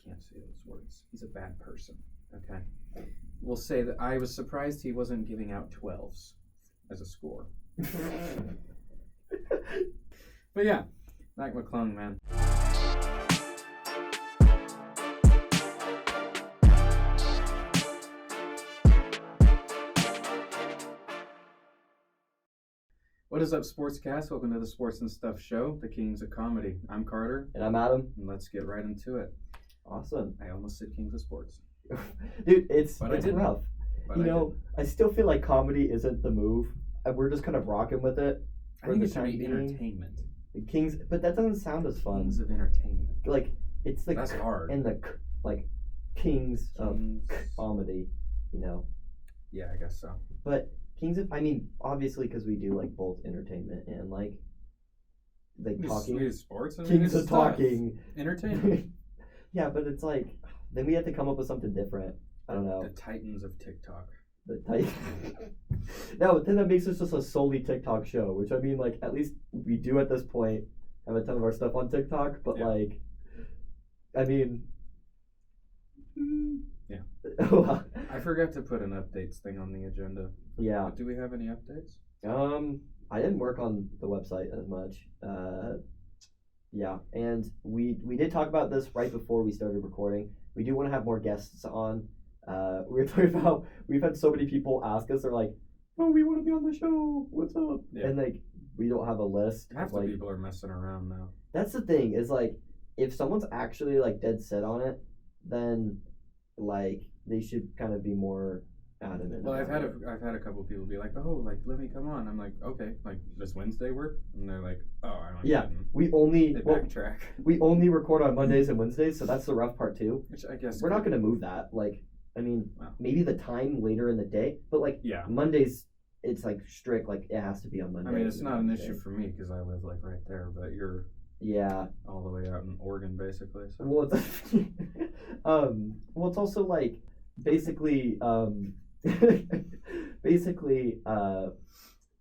can't say those words. He's a bad person. Okay. We'll say that I was surprised he wasn't giving out 12s as a score. But yeah, Mac McClung, man. What is up, Sportscast? Welcome to the Sports and Stuff show, the Kings of Comedy. I'm Carter. And I'm Adam. And let's get right into it. Awesome. I almost said Kings of Sports. Dude, it's rough. But I still feel like comedy isn't the move. We're just kind of rocking with it. I think it should be entertainment. The Kings, but that doesn't sound as fun. Kings of entertainment. Like, it's the... That's hard. And the, Kings of comedy, Yeah, I guess so. But Kings of... obviously, because we do, both entertainment and, talking. Sports and Kings of talking. Entertainment. Yeah, but it's then we have to come up with something different. I don't know. The Titans of TikTok. No, then that makes us just a solely TikTok show, which at least we do at this point have a ton of our stuff on TikTok, but yeah. Yeah. I forgot to put an updates thing on the agenda. Yeah. But do we have any updates? I didn't work on the website as much. Yeah, and we did talk about this right before we started recording. We do want to have more guests on. We were talking about, we've had so many people ask us, they're like, oh, we want to be on the show, what's up? Yeah. And we don't have a list. Half the people are messing around now. That's the thing, is if someone's actually dead set on it, then they should kind of be more adamant. Well, I've had a couple of people be like, oh, let me come on. I'm like, okay, does Wednesday work? And they're like, oh, I don't. Yeah, they backtrack. We only record on Mondays and Wednesdays, so that's the rough part too. Which I guess we're not going to move that. Maybe the time later in the day, but yeah. Mondays, it's strict. It has to be on Monday. It's not an issue for me because I live right there, but you're all the way out in Oregon, basically. So. Well, it's also basically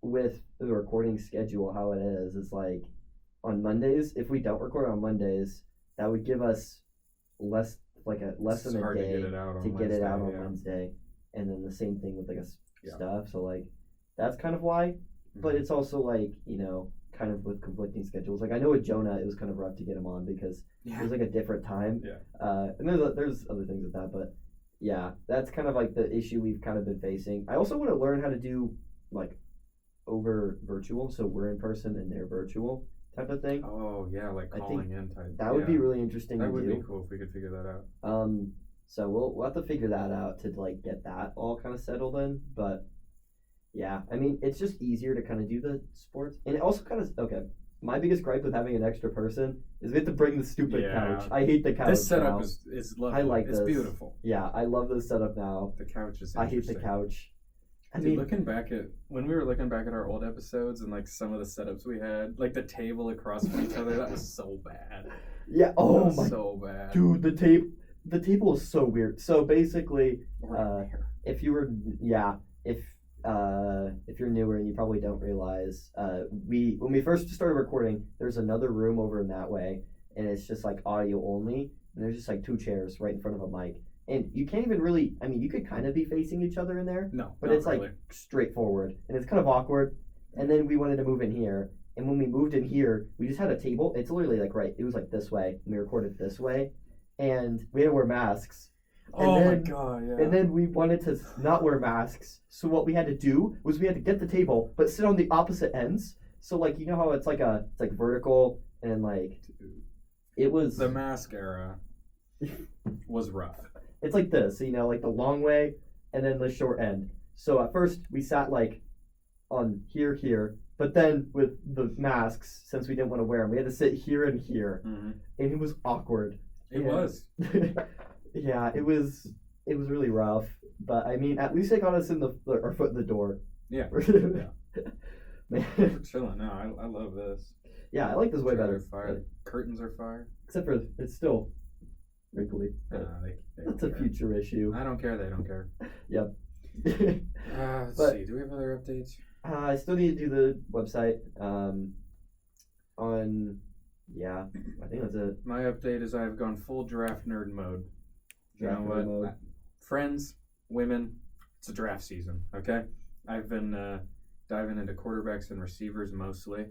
with the recording schedule, how it is on Mondays. If we don't record on Mondays, that would give us less than a day to get it out on Wednesday, and then the same thing with stuff. So that's kind of why. Mm-hmm. But it's also kind of with conflicting schedules. I know with Jonah, it was kind of rough to get him on because it was a different time. Yeah. And there's other things with that, but yeah, that's kind of the issue we've kind of been facing. I also want to learn how to do over virtual, so we're in person and they're virtual type of thing. Oh yeah, calling in type. That would be really interesting. That would be cool if we could figure that out. So we'll have to figure that out to get that all kind of settled in. But yeah, it's just easier to kind of do the sports, and it also kind of My biggest gripe with having an extra person is we have to bring the stupid couch. I hate the couch. This setup is lovely. I like it's this. Beautiful. Yeah, I love this setup now. The couch is. I hate the couch. Looking back at when we were looking back at our old episodes and some of the setups we had, the table across from each other, that was so bad. Yeah. Oh my. So bad. Dude, the table is so weird. So basically, if you're newer and you probably don't realize, when we first started recording, there's another room over in that way, and it's just audio only, and there's just 2 chairs right in front of a mic. And you can't even really, you could kind of be facing each other in there. No, but it's really. Straightforward. And it's kind of awkward. And then we wanted to move in here. And when we moved in here, we just had a table. It's literally it was this way. And we recorded this way. And we had to wear masks. And my God, yeah. And then we wanted to not wear masks. So what we had to do was we had to get the table, but sit on the opposite ends. So you know how it's it's vertical and it was. The mask era was rough. It's this, the long way and then the short end. So at first we sat on here, but then with the masks, since we didn't want to wear them, we had to sit here and here, and it was awkward. It was. Yeah, it was really rough, but at least it got us in our foot in the door. Yeah. Man. We're chilling now. I love this. Yeah, I like this way better. Fire. Curtains are fire. Except for it's still wrinkly. They that's a future issue. I don't care. They don't care. Yep. Let's see. Do we have other updates? I still need to do the website. On Yeah, I think that's it. My update is I've gone full draft nerd mode. Draft you know nerd what? mode. Friends, women, it's a draft season, okay? I've been diving into quarterbacks and receivers mostly.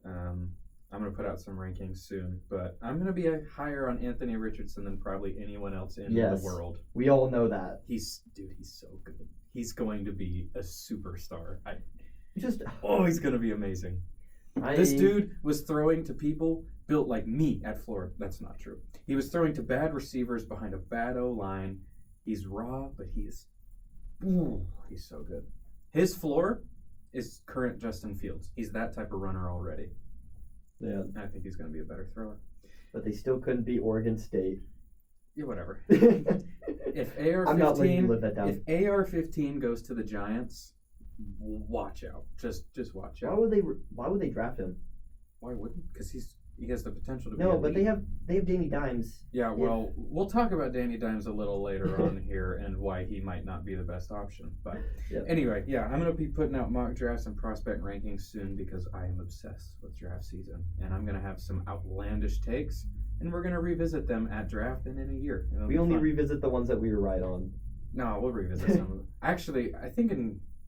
I'm going to put out some rankings soon, but I'm going to be higher on Anthony Richardson than probably anyone else in the world. We all know that. He's so good. He's going to be a superstar. He's going to be amazing. This dude was throwing to people built like me at Florida. That's not true. He was throwing to bad receivers behind a bad O-line. He's raw, but he's so good. His floor is current Justin Fields. He's that type of runner already. Yeah. I think he's going to be a better thrower. But they still couldn't beat Oregon State. Yeah, whatever. If AR-15 goes to the Giants, watch out. Just watch out. Why would they draft him? Why wouldn't? Because he has the potential to be. No, but they have Danny Dimes. Yeah, well, we'll talk about Danny Dimes a little later on here and why he might not be the best option. But anyway, yeah, I'm going to be putting out mock drafts and prospect rankings soon because I am obsessed with draft season. And I'm going to have some outlandish takes, and we're going to revisit them at draft and in a year. We only revisit the ones that we were right on. No, we'll revisit some of them. Actually, I think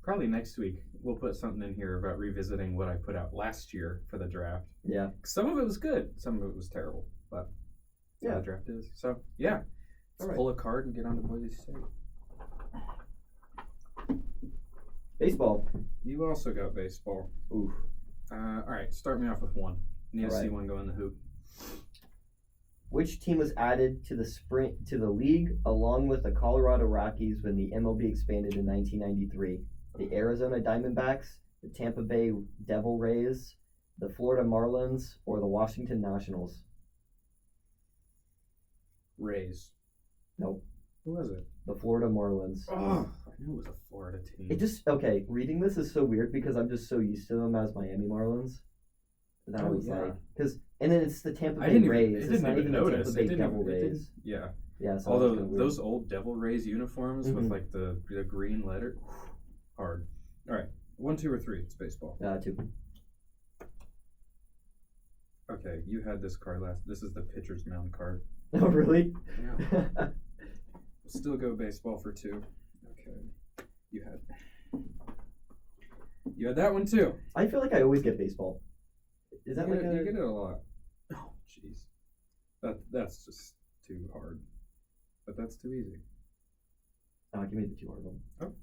probably next week, we'll put something in here about revisiting what I put out last year for the draft. Yeah. Some of it was good. Some of it was terrible. But that's how the draft is. So, yeah. Let's pull a card and get on to Boise State. Baseball. You also got baseball. Oof. All right, start me off with one. Need to see one go in the hoop. Which team was added to the league along with the Colorado Rockies when the MLB expanded in 1993? The Arizona Diamondbacks, the Tampa Bay Devil Rays, the Florida Marlins, or the Washington Nationals? Rays. Nope. Who was it? The Florida Marlins. Oh, I knew it was a Florida team. Reading this is so weird because I'm just so used to them as Miami Marlins. That I was and then it's the Tampa Bay Rays. It's not even the Tampa Bay Devil Rays. Yeah. Yeah. So although those old Devil Rays uniforms with like the green letter, hard. All right, 1, 2, or 3. It's baseball. 2. Okay, you had this card last. This is the pitcher's mound card. Oh, really? Yeah. We'll still go baseball for 2. Okay. You had that one too. I feel like I always get baseball. Is that you get it a lot? Oh, jeez. That's just too hard. But that's too easy. Give me the 2 hard one. Oh.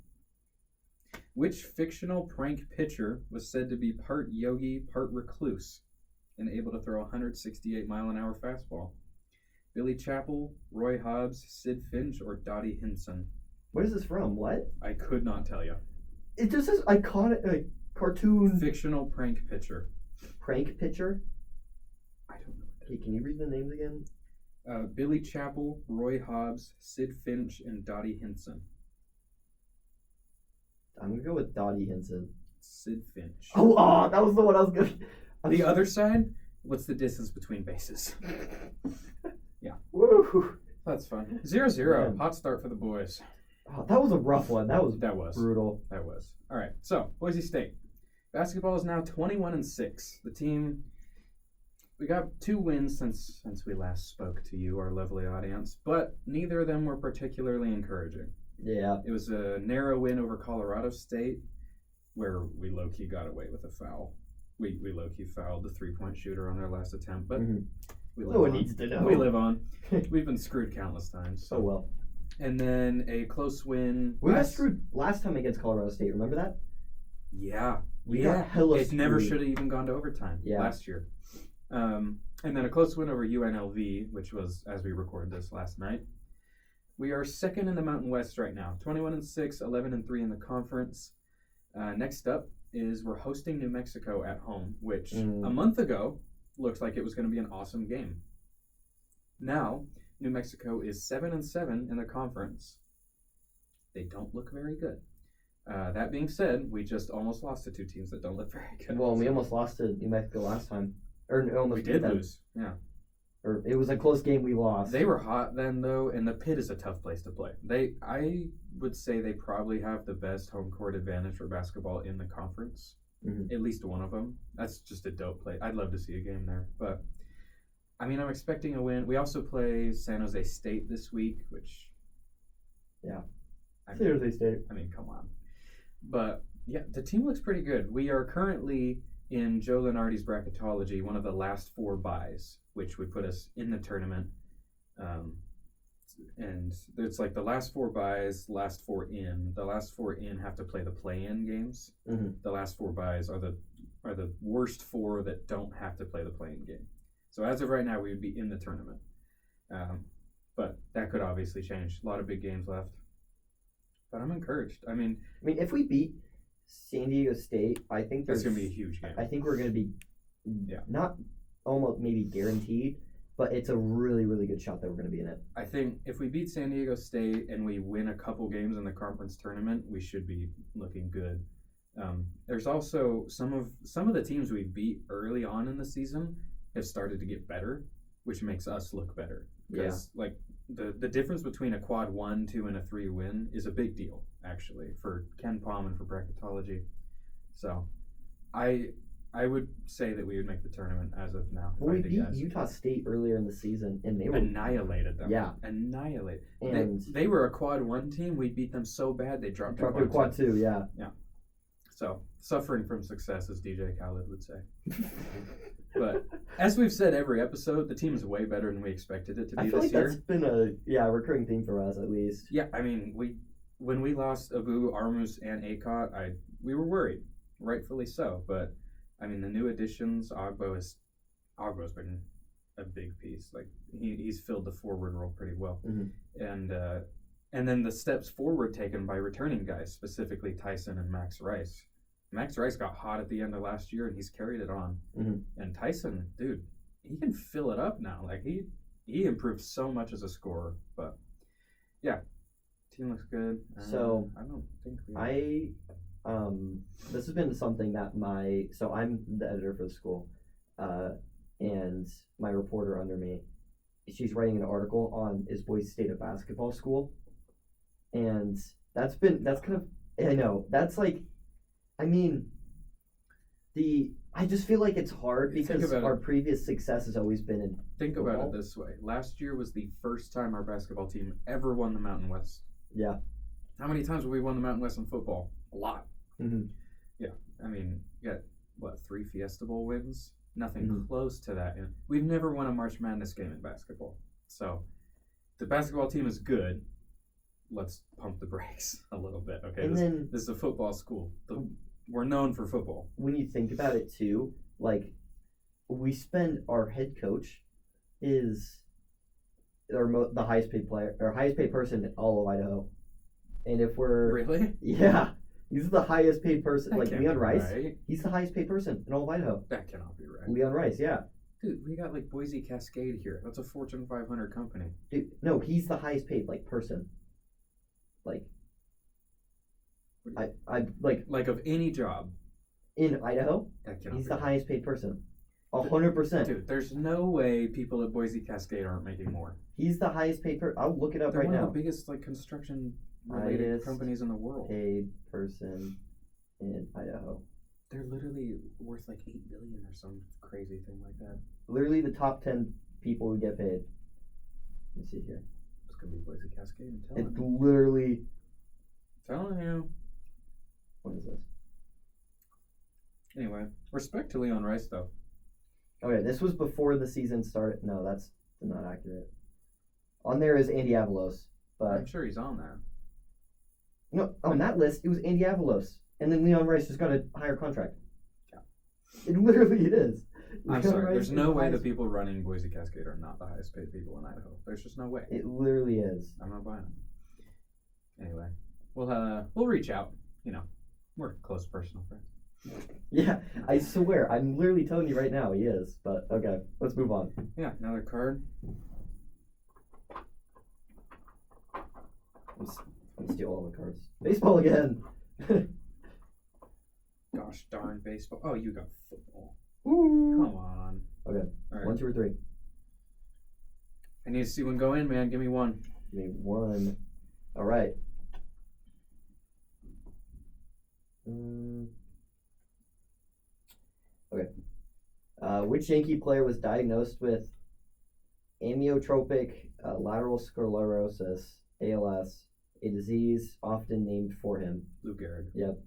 Which fictional prank pitcher was said to be part yogi, part recluse, and able to throw a 168-mile-an-hour fastball? Billy Chappell, Roy Hobbs, Sid Finch, or Dottie Hinson? Where is this from? What? I could not tell you. It just says iconic cartoon. Fictional prank pitcher. Prank pitcher? I don't know. Okay, can you read the names again? Billy Chappell, Roy Hobbs, Sid Finch, and Dottie Hinson. I'm going to go with Dottie Hinson. Sid Finch. Oh, that was the one I was going to... The other side, what's the distance between bases? Yeah. Woo! That's fun. 0-0. Hot start for the boys. Oh, that was a rough one. That was brutal. That was. All right. So, Boise State. Basketball is now 21-6. The team... We got 2 wins since we last spoke to you, our lovely audience, but neither of them were particularly encouraging. Yeah. It was a narrow win over Colorado State, where we low-key got away with a foul. We low-key fouled the 3-point shooter on their last attempt, but no one needs to know. We live on. We've been screwed countless times. So. Oh, well. And then a close win. We got screwed last time against Colorado State. Remember that? Yeah. We got hella It screwed. never should have even gone to overtime last year. And then a close win over UNLV, which was, as we recorded this last night. We are second in the Mountain West right now. 21-6, 11-3 in the conference. Next up is we're hosting New Mexico at home, which a month ago looks like it was going to be an awesome game. Now, New Mexico is 7-7 in the conference. They don't look very good. That being said, we just almost lost to 2 teams that don't look very good. Well, we almost lost to New Mexico last time. We did lose, yeah. Or it was a close game we lost. They were hot then, though, and the Pit is a tough place to play. I would say they probably have the best home court advantage for basketball in the conference. At least one of them. That's just a dope play. I'd love to see a game there. But I mean, I'm expecting a win. We also play San Jose State this week, which... Yeah. San Jose State. I mean, come on. But, yeah, the team looks pretty good. We are currently in Joe Lenardi's bracketology, one of the last 4 byes, which would put us in the tournament. And it's like the last 4 byes, last 4 in. The last 4 in have to play the play-in games. Mm-hmm. The last 4 byes are the worst 4 that don't have to play the play-in game. So as of right now, we would be in the tournament. But that could obviously change. A lot of big games left. But I'm encouraged. I mean, if we beat San Diego State, I think that's going to be a huge game. I think we're going to be not almost maybe guaranteed, but it's a really, really good shot that we're going to be in it. I think if we beat San Diego State and we win a couple games in the conference tournament, we should be looking good. There's also some of the teams we beat early on in the season have started to get better, which makes us look better. Because like the difference between a quad 1, 2, and a 3 win is a big deal, actually, for Ken Palm and for bracketology. So I would say that we would make the tournament as of now. Well, we beat Utah State earlier in the season, and they were annihilated them. Yeah, annihilated. And they were a quad 1 team. We beat them so bad they dropped to quad 2. Yeah. So suffering from success, as DJ Khaled would say. But as we've said every episode, the team is way better than we expected it to be this year. That's been a recurring theme for us, at least. Yeah, I mean, when we lost Abu, Armus, and Akot, we were worried, rightfully so. But I mean, the new additions, Ogbo's been a big piece. Like he's filled the forward role pretty well, and then the steps forward taken by returning guys, specifically Tyson and Max Rice. Max Rice got hot at the end of last year, and he's carried it on. Mm-hmm. And Tyson, dude, he can fill it up now. Like he improved so much as a scorer. But yeah, team looks good. So I don't think this has been something that I'm the editor for the school, and my reporter under me, she's writing an article on is Boise State a basketball school, and that's kind of, I know that's like. I mean, I just feel like it's hard because our previous success has always been in Think football. About it this way. Last year was the first time our basketball team ever won the Mountain West. Yeah. How many times have we won the Mountain West in football? A lot. Mm-hmm. Yeah. I mean, you got, 3 Fiesta Bowl wins? Nothing close to that. And we've never won a March Madness game in basketball. So the basketball team is good. Let's pump the brakes a little bit, okay? This is a football school. We're known for football. When you think about it, too, like, our head coach is the highest paid player, or highest paid person in all of Idaho. And if we're... Really? Yeah. He's the highest paid person. That like, Leon Rice, right. He's the highest paid person in all of Idaho. That cannot be right. Leon Rice, yeah. Dude, we got, Boise Cascade here. That's a Fortune 500 company. Dude, no, he's the highest paid, person. Of any job in Idaho, he's the highest paid person. 100%. Dude, there's no way people at Boise Cascade aren't making more. He's the highest paid person. I'll look it up right now. They're one of the biggest construction related companies in the world. Paid person in Idaho. They're literally worth $8 billion or some crazy thing like that. Literally the top 10 people who get paid. Let me see here. It's gonna be Boise Cascade. I'm telling it's you. Literally. Telling you. What is this? Anyway, respect to Leon Rice, though. Okay, this was before the season started. No, that's not accurate. On there is Andy Avalos, but I'm sure he's on there. No, on that list it was Andy Avalos, and then Leon Rice just got a higher contract. Yeah, it literally is. I'm sorry. There's no way the people running Boise Cascade are not the highest paid people in Idaho. There's just no way. It literally is. I'm not buying it. Anyway, we'll reach out. We're close personal friends. Yeah, I swear. I'm literally telling you right now he is. But okay, let's move on. Yeah, another card. I'm steal all the cards. Baseball again. Gosh darn baseball. Oh, you got football. Ooh. Come on. Okay. All right. 1, 2, or 3. I need to see one go in, man. Give me one. Give me one. All right. Okay. Which Yankee player was diagnosed with amyotrophic lateral sclerosis, ALS, a disease often named for him. Lou Gehrig. Yep.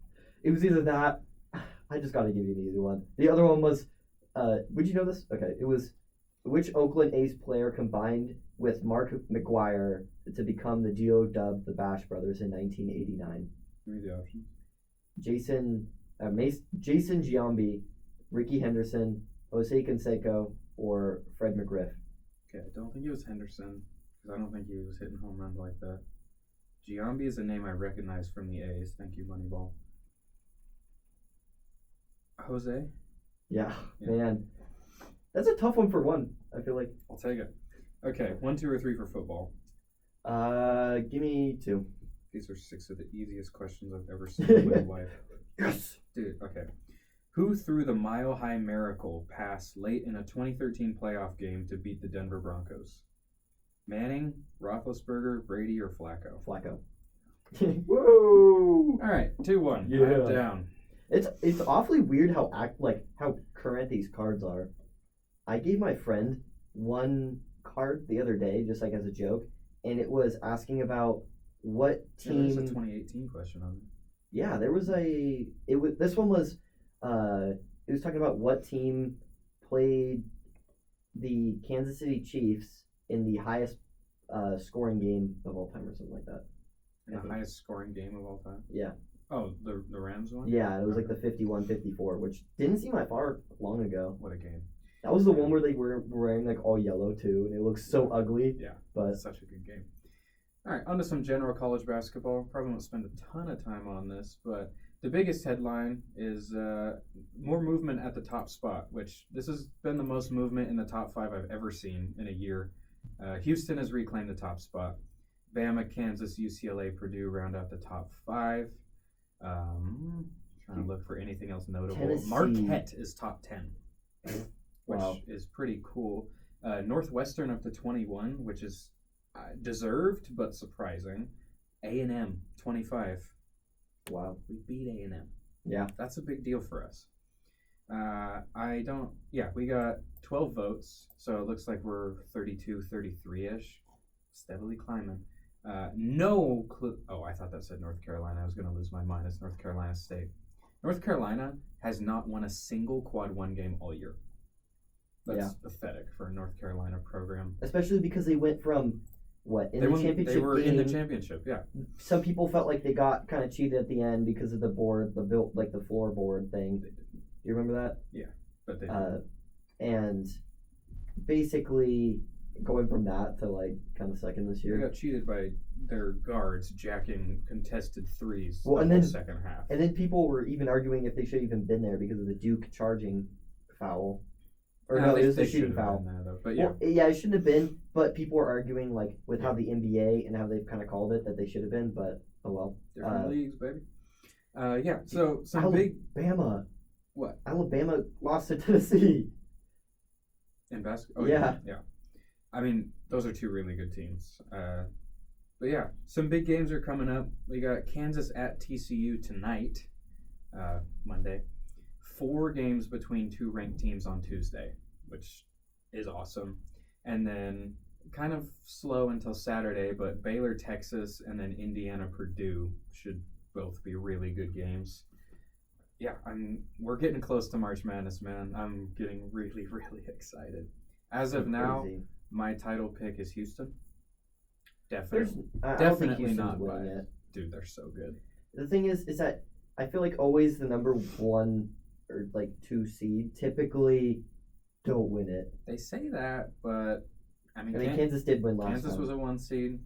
It was either that. I just got to give you the easy one. The other one was, would you know this? Okay. It was, which Oakland A's player combined with Mark McGwire to become the duo dubbed the Bash Brothers in 1989? Give me the options. Jason Giambi, Ricky Henderson, Jose Canseco, or Fred McGriff. Okay, I don't think it was Henderson, because I don't think he was hitting home runs like that. Giambi is a name I recognize from the A's. Thank you, Moneyball. Jose? Yeah, man. That's a tough one for one, I feel like. I'll take it. Okay, 1, 2, or 3 for football. Give me 2. These are 6 of the easiest questions I've ever seen in my life. Yes! Dude, okay. Who threw the mile-high miracle pass late in a 2013 playoff game to beat the Denver Broncos? Manning, Roethlisberger, Brady, or Flacco? Flacco. Whoa! All right, 2-1. Yeah. I'm down. It's awfully weird how current these cards are. I gave my friend one card the other day, just like as a joke, and it was asking about what team. Yeah, there's a 2018 question on it. Yeah, there was a. This one was. It was talking about what team played the Kansas City Chiefs in the highest scoring game of all time, or something like that. In the highest scoring game of all time? Yeah. Oh, the Rams one? Yeah, it was like the 51-54, which didn't seem that far long ago. What a game. That was the one where they were wearing like all yellow too, and it looked so ugly. Yeah, but such a good game. All right, on to some general college basketball. Probably won't spend a ton of time on this, but the biggest headline is more movement at the top spot, which this has been the most movement in the top 5 I've ever seen in a year. Houston has reclaimed the top spot. Bama, Kansas, UCLA, Purdue round out the top 5. Trying to look for anything else notable. Tennessee. Marquette is top 10, which Wow. is pretty cool. Northwestern up to 21, which is deserved but surprising. A&M 25. Wow. We beat A&M. Yeah. That's a big deal for us. We got 12 votes, so it looks like we're 32, 33-ish. Steadily climbing. No clue. Oh, I thought that said North Carolina. I was going to lose my mind. It's North Carolina State. North Carolina has not won a single Quad 1 game all year. That's pathetic for a North Carolina program. Especially because they went from championship. They were game, in the championship. Yeah. Some people felt like they got kind of cheated at the end because of the board, the floorboard thing. You remember that? Yeah, but they and basically going from that to like kind of second this year. They got cheated by their guards jacking contested threes second half. And then people were even arguing if they should have even been there because of the Duke charging foul. Or no, it was the shooting foul. There, though, but yeah. Well, yeah, it shouldn't have been, but people were arguing like with how the NBA and how they've kind of called it that they should have been, but oh well. Different leagues, baby. So some Alabama. What? Alabama lost to Tennessee. In basketball? Oh, yeah. I mean, those are 2 really good teams. But yeah, some big games are coming up. We got Kansas at TCU tonight, Monday. 4 games between 2 ranked teams on Tuesday, which is awesome. And then kind of slow until Saturday, but Baylor, Texas, and then Indiana, Purdue should both be really good games. Yeah, we're getting close to March Madness, man. I'm getting really, really excited. As of now, my title pick is Houston. Definitely not biased. Dude, they're so good. The thing is that I feel like always the number 1 or like 2 seed typically don't win it. They say that, but I mean Kansas did win last Kansas time. was a 1 seed.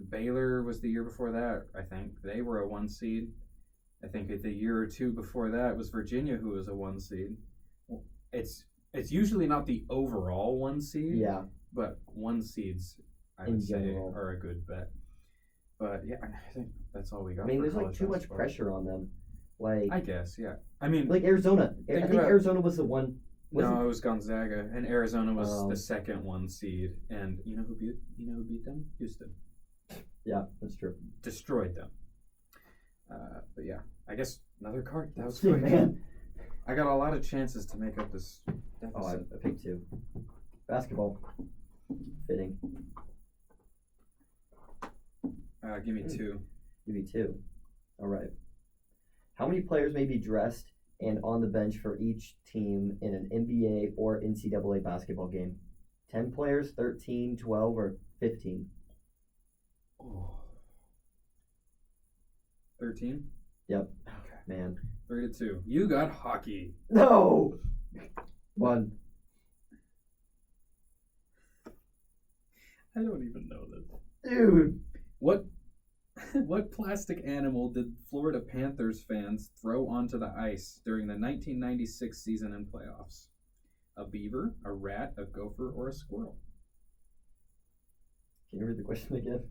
Baylor was the year before that, I think. They were a 1 seed. I think the year or 2 before that was Virginia who was a 1 seed. It's usually not the overall 1 seed. Yeah. But 1 seeds I would say are a good bet. But yeah, I think that's all we got. I mean, there's like too much pressure on them. Like I guess, yeah. I mean, like Arizona. I think Arizona was the one. No, it was Gonzaga, and Arizona was the second 1 seed. And you know who beat them? Houston. Yeah, that's true. Destroyed them. But yeah, I guess another card. That was quick. Man. I got a lot of chances to make up this deficit. I picked 2. Basketball. Fitting. Give me 2. Give me 2. All right. How many players may be dressed and on the bench for each team in an NBA or NCAA basketball game? 10 players, 13, 12, or 15? Oh. 13? Yep. Okay. Man. 3-2. You got hockey. No! 1. I don't even know this. Dude! What plastic animal did Florida Panthers fans throw onto the ice during the 1996 season and playoffs? A beaver, a rat, a gopher, or a squirrel? Can you read the question again?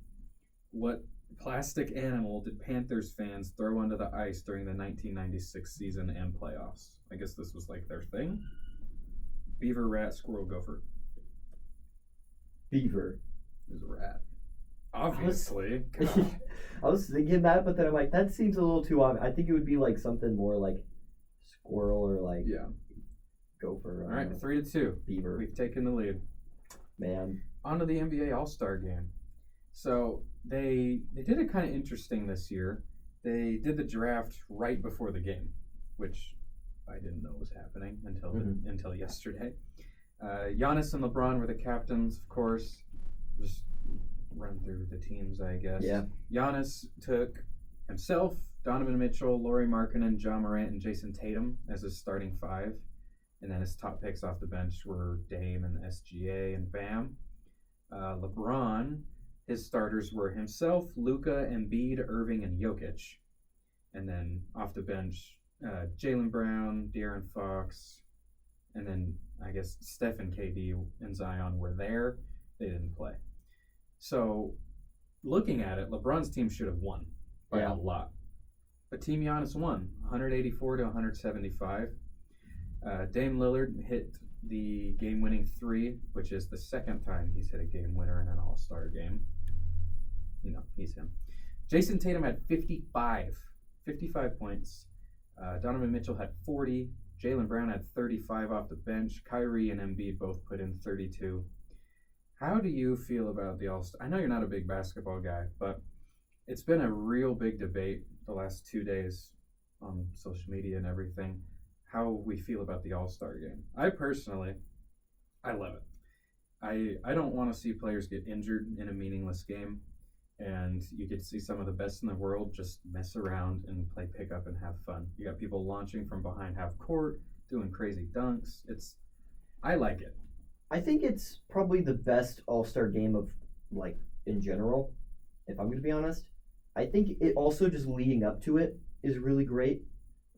What plastic animal did Panthers fans throw onto the ice during the 1996 season and playoffs? I guess this was like their thing. Beaver, rat, squirrel, gopher. Beaver. It was a rat. Obviously. I was thinking that, but then I'm like, that seems a little too obvious. I think it would be like something more like squirrel or like gopher. All right, 3-2. Beaver. We've taken the lead. Man. On to the NBA All-Star Game. So they did it kind of interesting this year. They did the draft right before the game, which I didn't know was happening until yesterday. Giannis and LeBron were the captains, of course. Just run through the teams, I guess. Yeah. Giannis took himself, Donovan Mitchell, Lauri Markkanen, Ja Morant, and Jason Tatum as his starting 5. And then his top picks off the bench were Dame and SGA and Bam. LeBron, his starters were himself, Luka, Embiid, Irving, and Jokic. And then off the bench, Jaylen Brown, De'Aaron Fox, and then I guess Steph and KD and Zion were there. They didn't play. So looking at it, LeBron's team should have won by a lot. But Team Giannis won, 184 to 175. Dame Lillard hit the game-winning 3, which is the second time he's hit a game winner in an All-Star game. You know, he's him. Jason Tatum had 55 points. Donovan Mitchell had 40. Jaylen Brown had 35 off the bench. Kyrie and Embiid both put in 32. How do you feel about the All-Star? I know you're not a big basketball guy, but it's been a real big debate the last 2 days on social media and everything, how we feel about the All-Star game. I personally, I love it. I don't want to see players get injured in a meaningless game, and you get to see some of the best in the world just mess around and play pickup and have fun. You got people launching from behind half court, doing crazy dunks. I like it. I think it's probably the best All-Star game of, like, in general, if I'm going to be honest. I think it also just leading up to it is really great.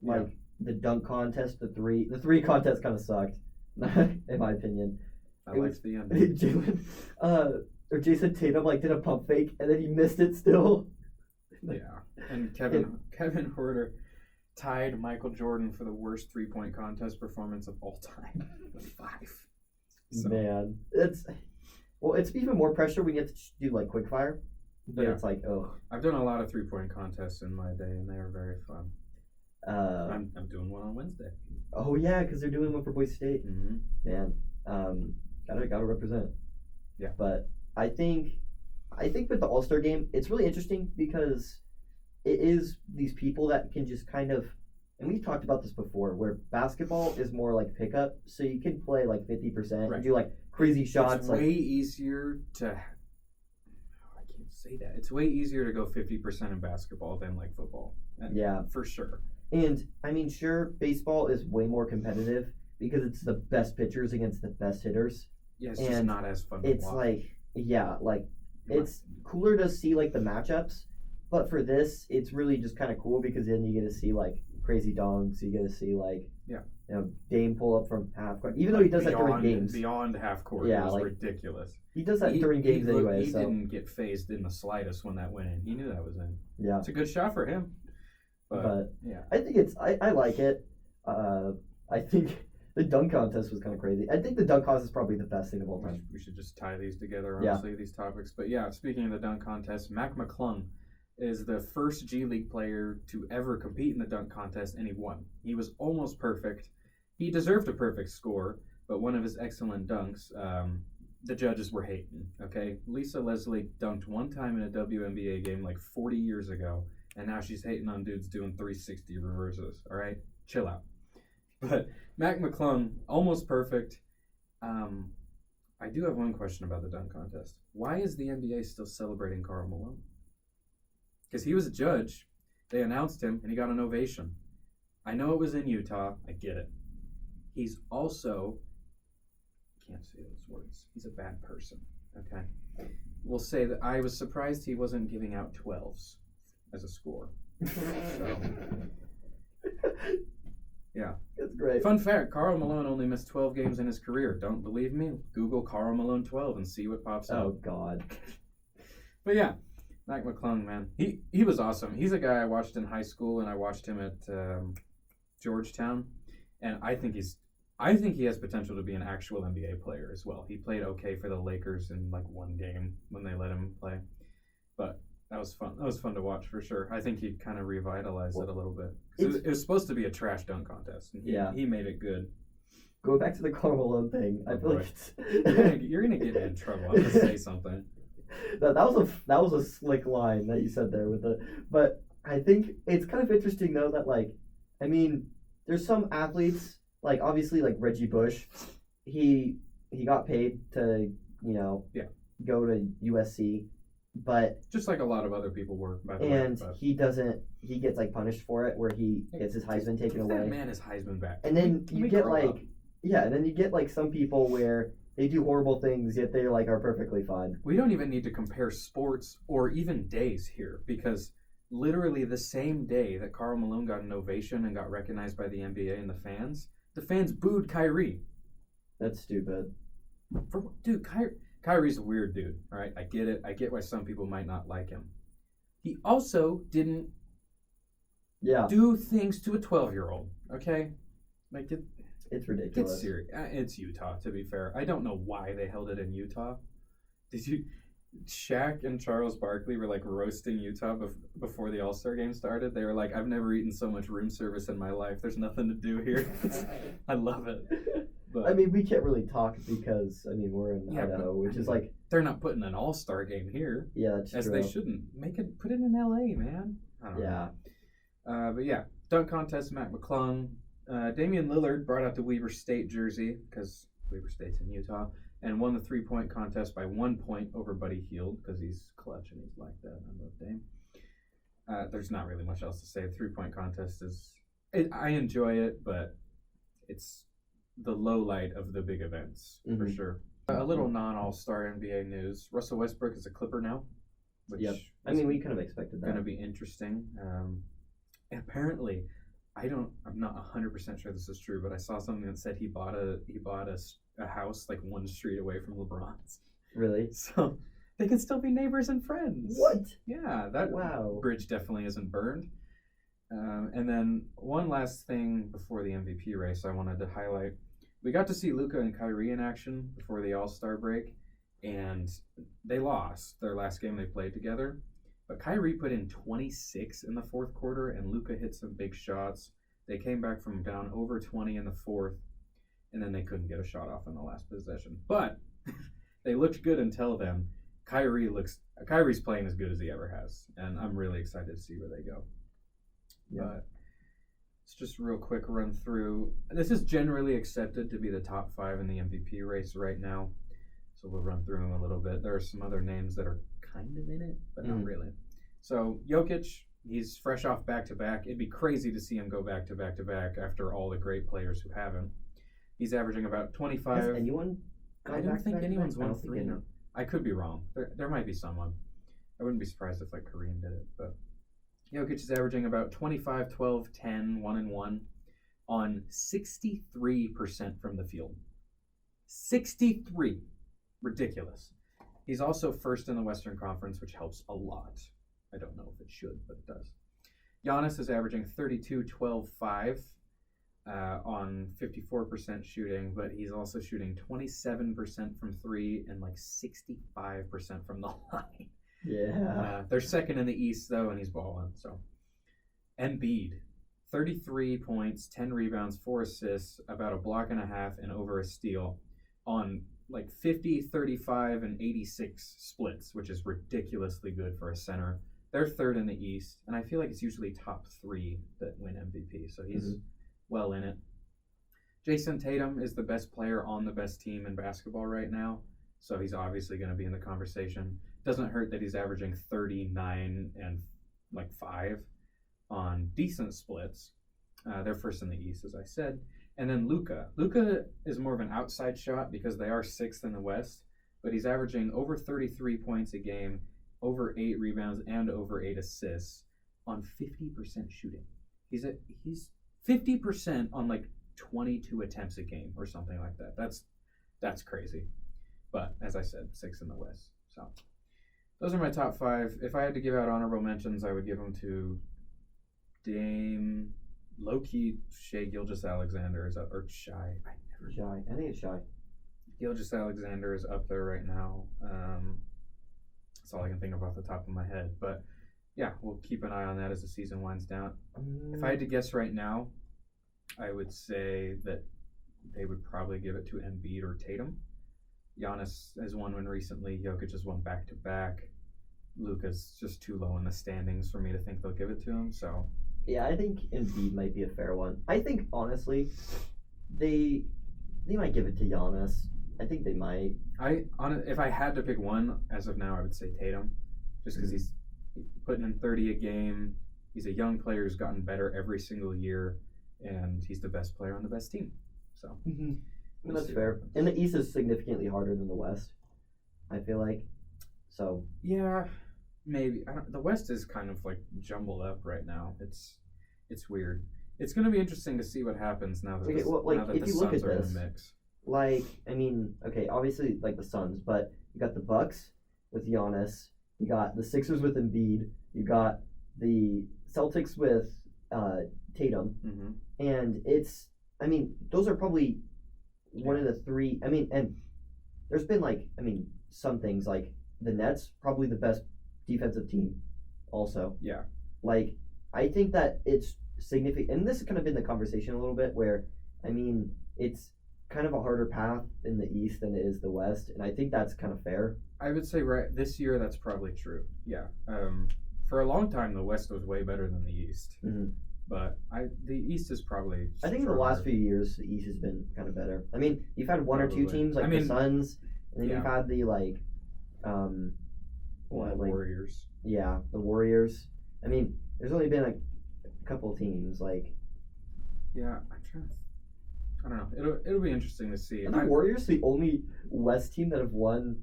Like, the dunk contest, the three contest kind of sucked, in my opinion. I liked the end. Or Jason Tatum, like, did a pump fake, and then he missed it still. Yeah, and Kevin Huerter tied Michael Jordan for the worst three-point contest performance of all time with 5. So. Man, it's even more pressure when you have to do like quick fire, but it's like, oh. I've done a lot of 3-point contests in my day, and they are very fun. I'm doing one on Wednesday. Oh yeah, because they're doing one for Boise State. Mm-hmm. Man, gotta represent. Yeah, but I think with the All-Star game, it's really interesting because it is these people that can just kind of. And we've talked about this before, where basketball is more like pickup, so you can play like 50% and do like crazy shots. It's way easier to. I can't say that. It's way easier to go 50% in basketball than like football. Yeah, for sure. And I mean, sure, baseball is way more competitive because it's the best pitchers against the best hitters. Yeah, it's just not as fun. It's it's cooler to see like the matchups, but for this, it's really just kind of cool because then you get to see like. Crazy dunks. You get to see Dame pull up from half court, even though he does that during games. Beyond half court, it was ridiculous. He does that during games anyway. He didn't get phased in the slightest when that went in. He knew that was in. Yeah, it's a good shot for him. But yeah, I think I like it. I think the dunk contest was kind of crazy. I think the dunk contest is probably the best thing of all time. We should just tie these together. Honestly, these topics. But yeah, speaking of the dunk contest, Mac McClung is the first G League player to ever compete in the dunk contest, and he won. He was almost perfect. He deserved a perfect score, but one of his excellent dunks, the judges were hating, okay? Lisa Leslie dunked one time in a WNBA game like 40 years ago, and now she's hating on dudes doing 360 reverses, all right? Chill out. But Mac McClung, almost perfect. I do have one question about the dunk contest. Why is the NBA still celebrating Karl Malone? Because he was a judge. They announced him, and he got an ovation. I know it was in Utah. I get it. He's also... can't say those words. He's a bad person, okay? We'll say that I was surprised he wasn't giving out 12s as a score. So, yeah. That's great. Fun fact, Karl Malone only missed 12 games in his career. Don't believe me? Google Karl Malone 12 and see what pops up. Oh, God. But yeah, Mac McClung, man. He was awesome. He's a guy I watched in high school, and I watched him at Georgetown, and I think he has potential to be an actual NBA player as well. He played okay for the Lakers in like one game when they let him play. But that was fun. That was fun to watch for sure. I think he kind of revitalized it a little bit. It was supposed to be a trash dunk contest. And he made it good. Going back to the Karl Malone thing, I feel like you're gonna get me in trouble. I'm gonna say something. That was a slick line that you said there but I think it's kind of interesting though that like, I mean, there's some athletes, like obviously like Reggie Bush, he got paid to, go to USC, but just like a lot of other people were, by the way. And he gets like punished for it, where he gets his Heisman taken away. That man is Heisman back. And then you get like some people where they do horrible things, yet they like are perfectly fine. We don't even need to compare sports or even days here, because literally the same day that Karl Malone got an ovation and got recognized by the NBA and the fans booed Kyrie. That's stupid. Dude, Kyrie's a weird dude, all right? I get it. I get why some people might not like him. He also didn't do things to a 12-year-old, okay? Like, it's ridiculous. It's serious. It's Utah, to be fair. I don't know why they held it in Utah. Shaq and Charles Barkley were like roasting Utah before the All-Star game started. They were like, I've never eaten so much room service in my life. There's nothing to do here. I love it. But, I mean, we can't really talk because, I mean, we're in Idaho, which is like... They're not putting an All-Star game here. Yeah, that's true. As they shouldn't. Put it in LA, man. I don't know. But yeah, dunk contest, Mac McClung. Damian Lillard brought out the Weber State jersey, because Weber State's in Utah, and won the three-point contest by 1 point over Buddy Hield, because he's clutch and he's like that. I love Dame. There's not really much else to say. The three-point contest I enjoy it, but it's the low light of the big events, for sure. A little non-all-star NBA news. Russell Westbrook is a Clipper now. Which I mean, we kind of expected that. Going to be interesting. Apparently, I'm not 100% sure this is true, but I saw something that said he bought a house like one street away from LeBron's. Really? So they can still be neighbors and friends. What? Yeah, that bridge definitely isn't burned. And then one last thing before the MVP race I wanted to highlight. We got to see Luka and Kyrie in action before the All-Star break, and they lost their last game they played together. But Kyrie put in 26 in the fourth quarter, and Luka hit some big shots. They came back from down over 20 in the fourth, and then they couldn't get a shot off in the last possession. But they looked good until then. Kyrie's playing as good as he ever has, and I'm really excited to see where they go. Yeah. But it's just a real quick run through. This is generally accepted to be the top 5 in the MVP race right now, so we'll run through them a little bit. There are some other names that are kind of in it, but not really. So Jokic, he's fresh off back-to-back. It'd be crazy to see him go back-to-back-to-back after all the great players who haven't. He's averaging about 25. Has anyone? I don't think anyone's won 3. I could be wrong. There might be someone. I wouldn't be surprised if like Kareem did it, but Jokic is averaging about 25, 12, 10, 1 and 1 on 63% from the field. 63. Ridiculous. He's also first in the Western Conference, which helps a lot. I don't know if it should, but it does. Giannis is averaging 32, 12, 5 on 54% shooting, but he's also shooting 27% from 3 and like 65% from the line. Yeah. They're second in the East, though, and he's balling. So, Embiid, 33 points, 10 rebounds, 4 assists, about a block and a half, and over a steal on like 50, 35, and 86 splits, which is ridiculously good for a center. They're third in the East, and I feel like it's usually top 3 that win MVP, so he's well in it. Jason Tatum is the best player on the best team in basketball right now, so he's obviously going to be in the conversation. Doesn't hurt that he's averaging 39 and like 5 on decent splits. They're first in the East, as I said. And then Luka. Luka is more of an outside shot because they are 6th in the West, but he's averaging over 33 points a game, over 8 rebounds, and over 8 assists on 50% shooting. He's 50% on like 22 attempts a game or something like that. That's crazy. But as I said, 6th in the West. So those are my top 5. If I had to give out honorable mentions, I would give them to Dame, low-key Shai Gilgeous-Alexander is up, or Shy. I think it's Shy. Gilgeous-Alexander is up there right now. That's all I can think of off the top of my head. But yeah, we'll keep an eye on that as the season winds down. If I had to guess right now, I would say that they would probably give it to Embiid or Tatum. Giannis has won one recently. Jokic has won back-to-back. Luka's just too low in the standings for me to think they'll give it to him. So yeah, I think Embiid might be a fair one. I think honestly, they might give it to Giannis. I think they might. If I had to pick one as of now, I would say Tatum, just because he's putting in 30 a game. He's a young player who's gotten better every single year, and he's the best player on the best team. So that's fair. And the East is significantly harder than the West, I feel like. So yeah, maybe. The West is kind of like jumbled up right now. It's weird. It's going to be interesting to see what happens now that the Suns are in the mix. Like, I mean, okay, obviously like the Suns, but you got the Bucks with Giannis, you got the Sixers with Embiid, you got the Celtics with Tatum, and those are probably one of the 3. I mean, and there's been some things like the Nets, probably the best defensive team also. Yeah. Like, I think that it's significant, and this has kind of been the conversation a little bit where, it's kind of a harder path in the East than it is the West, and I think that's kind of fair. I would say this year that's probably true. Yeah. For a long time, the West was way better than the East. But the East is probably stronger. I think in the last few years, the East has been kind of better. I mean, you've had one or two teams like the Suns, and then you've had the Warriors. Yeah, the Warriors. I mean, there's only been a couple teams Yeah, I'm trying to. I don't know. It'll be interesting to see. Are the Warriors the only West team that have won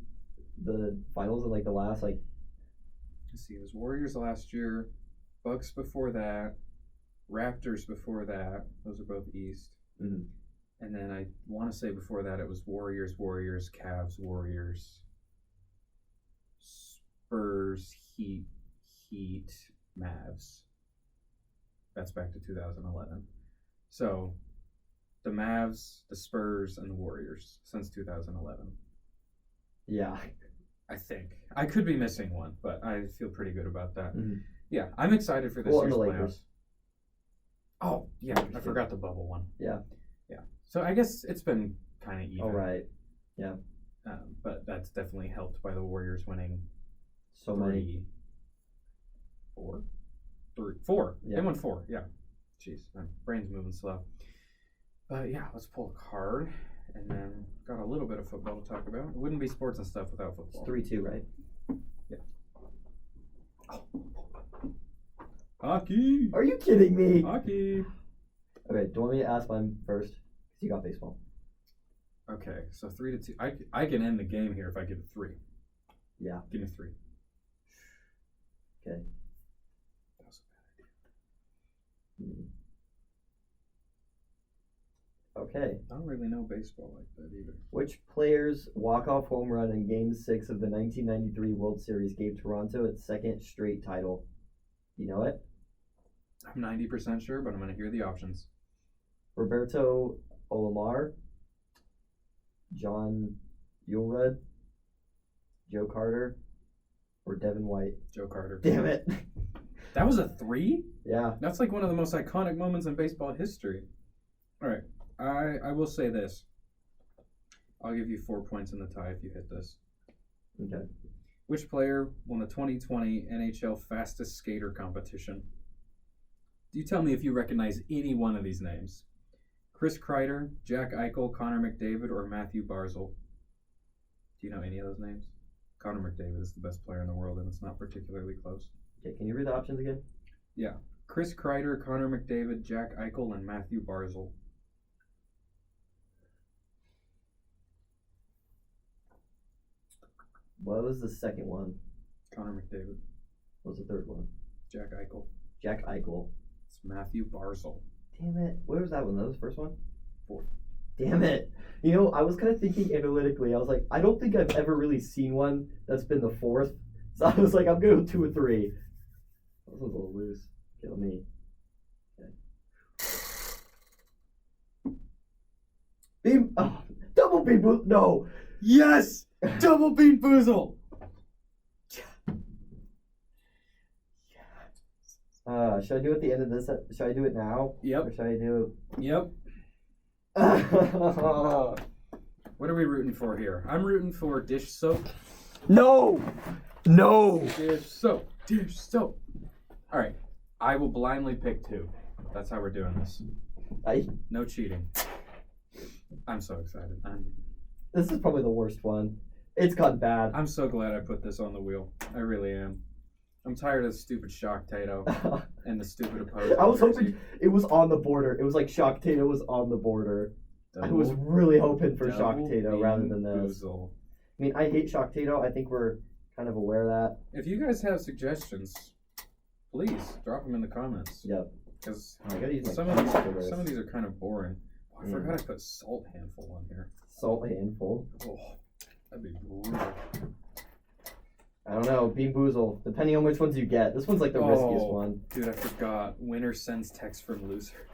the finals in the last Let's see. It was Warriors last year, Bucks before that, Raptors before that. Those are both East. And then I want to say before that it was Warriors, Cavs, Warriors, Spurs, Heat, Mavs. That's back to 2011. So the Mavs, the Spurs, and the Warriors since 2011. Yeah. I think. I could be missing one, but I feel pretty good about that. Yeah, I'm excited for this year's playoffs. Oh, yeah, I forgot the bubble one. Yeah. Yeah. So I guess it's been kind of even. All right. Yeah. But that's definitely helped by the Warriors winning many. 4. Yeah. They won 4, yeah. Jeez, my brain's moving slow. But yeah, let's pull a card, and then got a little bit of football to talk about. It wouldn't be sports and stuff without football. It's 3-2, right? Yeah. Oh. Hockey! Are you kidding me? Hockey! Okay, do you want me to ask mine first? Because you got baseball. Okay, so 3-2. I can end the game here if I give it 3. Yeah. Give me 3. Okay. That was a bad idea. Okay. I don't really know baseball like that either. Which player's walk-off home run in Game 6 of the 1993 World Series gave Toronto its second straight title? You know it? I'm 90% sure, but I'm going to hear the options. Roberto Alomar, John Ullrud, Joe Carter, or Devin White? Joe Carter. Damn it. That was a 3? Yeah. That's like one of the most iconic moments in baseball history. All right. I will say this. I'll give you 4 points in the tie if you hit this. Okay. Which player won the 2020 NHL Fastest Skater competition? You tell me if you recognize any one of these names. Chris Kreider, Jack Eichel, Connor McDavid, or Matthew Barzal? Do you know any of those names? Connor McDavid is the best player in the world, and it's not particularly close. Okay, can you read the options again? Yeah. Chris Kreider, Connor McDavid, Jack Eichel, and Matthew Barzal. What was the second one? Connor McDavid. What was the third one? Jack Eichel. Jack Eichel. It's Matthew Barzal. Damn it. Where was that one? That was the first one? Fourth. Damn it. You know, I was kind of thinking analytically. I was like, I don't think I've ever really seen one that's been the fourth. So I was like, I'm going to go 2 or 3. That was a little loose. Kill me. Okay. Beam. Oh, double beam. No. Yes! Double bean boozle! Should I do it at the end of this? Should I do it now? Yep. Or should I do it? Yep. What are we rooting for here? I'm rooting for dish soap. No! Dish soap. Dish soap. All right. I will blindly pick 2. That's how we're doing this. No cheating. I'm so excited. This is probably the worst one. It's gone bad. I'm so glad I put this on the wheel. I really am. I'm tired of the stupid shock Tato and the stupid opposing. I was hoping it was on the border. It was like shock Tato was on the border. I was really hoping for shock Tato rather than this. Boozle. I mean, I hate shock Tato. I think we're kind of aware of that. If you guys have suggestions, please drop them in the comments. Yep. Because some of these are kind of boring. Oh, I forgot I put salt handful on here. Salt handful? Oh, that'd be brutal. I don't know. Bean Boozle. Depending on which ones you get. This one's like the riskiest one. Dude, I forgot. Winner sends text from loser.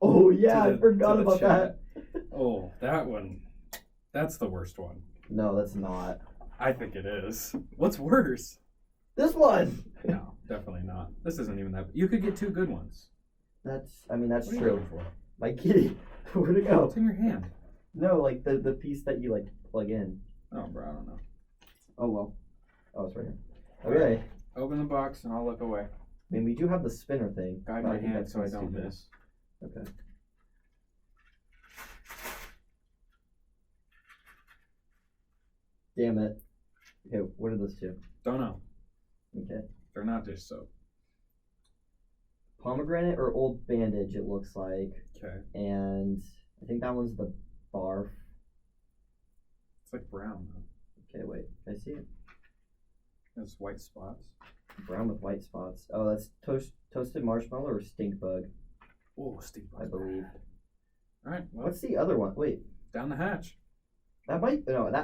Oh, yeah. I forgot about that. Oh, that one. That's the worst one. No, that's not. I think it is. What's worse? This one. No, definitely not. This isn't even that. You could get 2 good ones. That's what true. Are you looking for? My kitty. Where'd it go? It's in your hand. No, like the piece that you like plug in. Oh, bro, I don't know. Oh, well. Oh, it's right here. Okay. Open the box and I'll look away. I mean, we do have the spinner thing. Guide my hand so I don't miss. Okay. Damn it. Okay, what are those 2? Don't know. Okay. They're not dish soap. Pomegranate or Old Bandage, it looks like. Okay. And I think that one's the barf. It's like brown, though. Okay, wait. Can I see it? It's white spots. Brown with white spots. Oh, that's toasted marshmallow or stink bug. Oh, stink bug. I believe. All right. Well, what's the other one? Wait. Down the hatch. That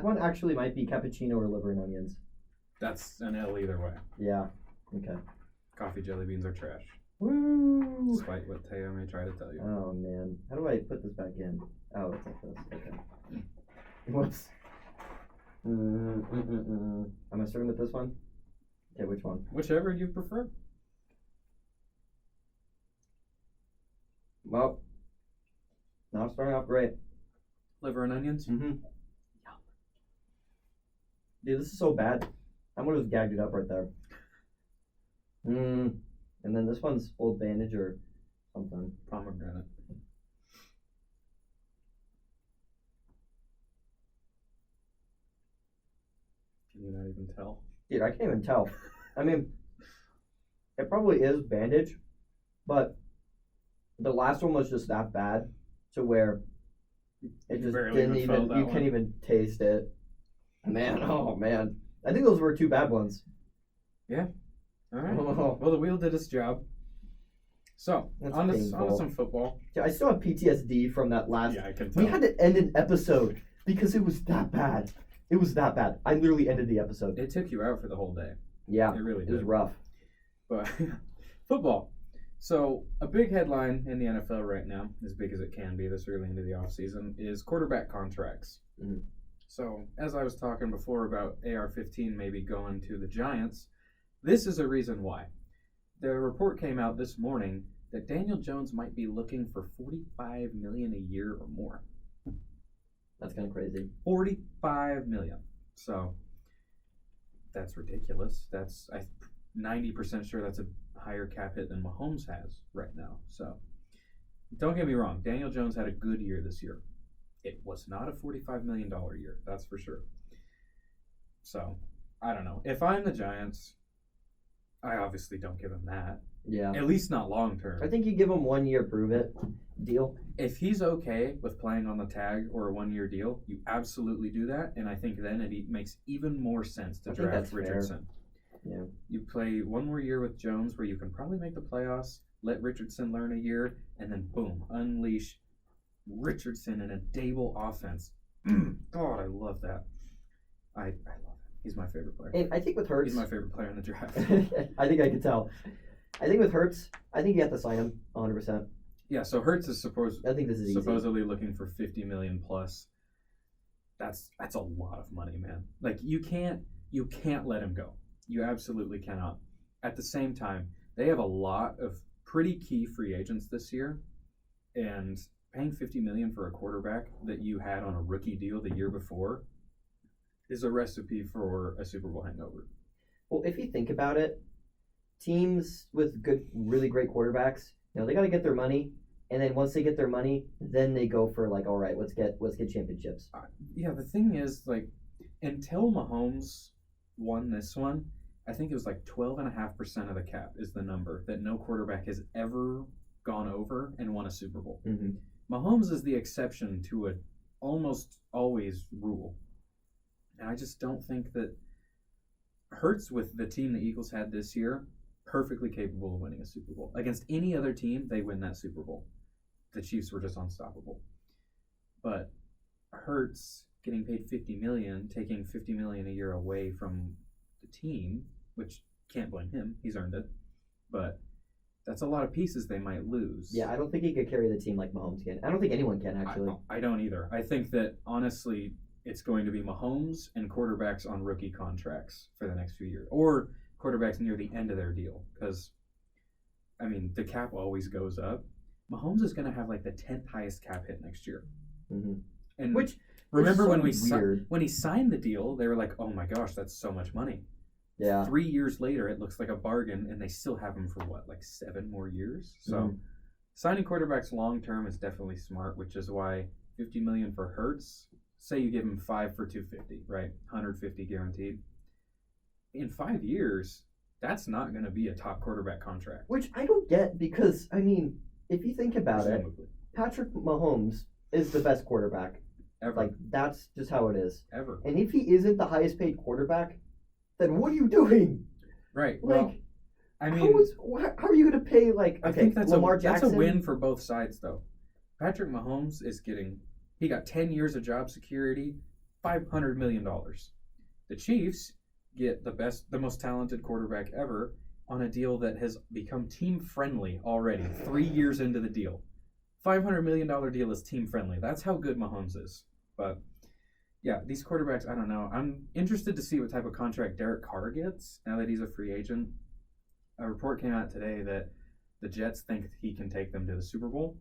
one actually might be cappuccino or liver and onions. That's an L either way. Yeah. Okay. Coffee jelly beans are trash. Woo! Despite what Teo may try to tell you. Oh, man. How do I put this back in? Oh, it's like this. Okay. Whoops. Am I starting with this one? Okay, which one? Whichever you prefer. Well, now starting off great. Liver and onions? Mm-hmm. Dude, this is so bad. I would have gagged it up right there. And then this one's Old Bandage or something. Pomegranate. Can you not even tell? Dude, I can't even tell. I mean, it probably is Bandage, but the last one was just that bad to where it just didn't even, you can't even taste it. Man, oh man. I think those were 2 bad ones. Yeah. All right. Oh. Well, the wheel did its job. So, on to some football. Yeah, I still have PTSD from that last. Yeah, I can tell. We had to end an episode because it was that bad. It was that bad. I literally ended the episode. It took you out for the whole day. Yeah. It really did. It was rough. But football. So, a big headline in the NFL right now, as big as it can be this early into the offseason, is quarterback contracts. Mm-hmm. So, as I was talking before about AR-15 maybe going to the Giants, this is a reason why. The report came out this morning that Daniel Jones might be looking for $45 million a year or more. That's kind of crazy. $45 million. So that's ridiculous. That's 90% sure that's a higher cap hit than Mahomes has right now. So don't get me wrong. Daniel Jones had a good year this year. It was not a $45 million year. That's for sure. So I don't know. If I'm the Giants, I obviously don't give him that. Yeah. At least not long term. I think you give him 1 year prove it deal. If he's okay with playing on the tag or a 1 year deal, you absolutely do that. And I think then it makes even more sense to draft Richardson. Fair. Yeah. You play 1 more year with Jones where you can probably make the playoffs, let Richardson learn a year, and then boom, unleash Richardson in a Dable offense. God, I love that. I love it. He's my favorite player. And I think with Hurts, he's my favorite player in the draft. I think I could tell. I think with Hurts, I think you have to sign him 100%. Yeah, so Hurts is I think this is supposedly looking for $50 million plus. That's a lot of money, man. Like you can't let him go. You absolutely cannot. At the same time, they have a lot of pretty key free agents this year, and paying $50 million for a quarterback that you had on a rookie deal the year before is a recipe for a Super Bowl hangover. Well, if you think about it, teams with really great quarterbacks, they got to get their money, and then once they get their money, then they go for like, all right, let's get championships. Yeah, the thing is, like, until Mahomes won this one, I think it was like 12.5% of the cap is the number that no quarterback has ever gone over and won a Super Bowl. Mm-hmm. Mahomes is the exception to a almost always rule. And I just don't think that Hurts, with the team the Eagles had this year, perfectly capable of winning a Super Bowl. Against any other team, they win that Super Bowl. The Chiefs were just unstoppable. But Hurts getting paid $50 million, taking $50 million a year away from the team, which can't blame him. He's earned it. But that's a lot of pieces they might lose. Yeah, I don't think he could carry the team like Mahomes can. I don't think anyone can, actually. I don't either. I think that, honestly, it's going to be Mahomes and quarterbacks on rookie contracts for the next few years. Or quarterbacks near the end of their deal. Because, I mean, the cap always goes up. Mahomes is going to have like the 10th highest cap hit next year. Mm-hmm. And which remember so when he signed the deal, they were like, oh my gosh, that's so much money. Yeah. 3 years later, it looks like a bargain, and they still have him for what, like 7 more years? So signing quarterbacks long term is definitely smart, which is why $50 million for Hurts. Say you give him 5 for $250, right? $150 guaranteed. In 5 years, that's not going to be a top quarterback contract. Which I don't get because, I mean, if you think about it, Patrick Mahomes is the best quarterback. Ever. Like, that's just how it is. Ever. And if he isn't the highest paid quarterback, then what are you doing? Right. Like, well, I mean, how are you going to pay, like, okay, I think that's Lamar Jackson? That's a win for both sides, though. Patrick Mahomes he got 10 years of job security, $500 million. The Chiefs get the most talented quarterback ever on a deal that has become team-friendly already, 3 years into the deal. $500 million deal is team-friendly. That's how good Mahomes is. But, yeah, these quarterbacks, I don't know. I'm interested to see what type of contract Derek Carr gets now that he's a free agent. A report came out today that the Jets think he can take them to the Super Bowl.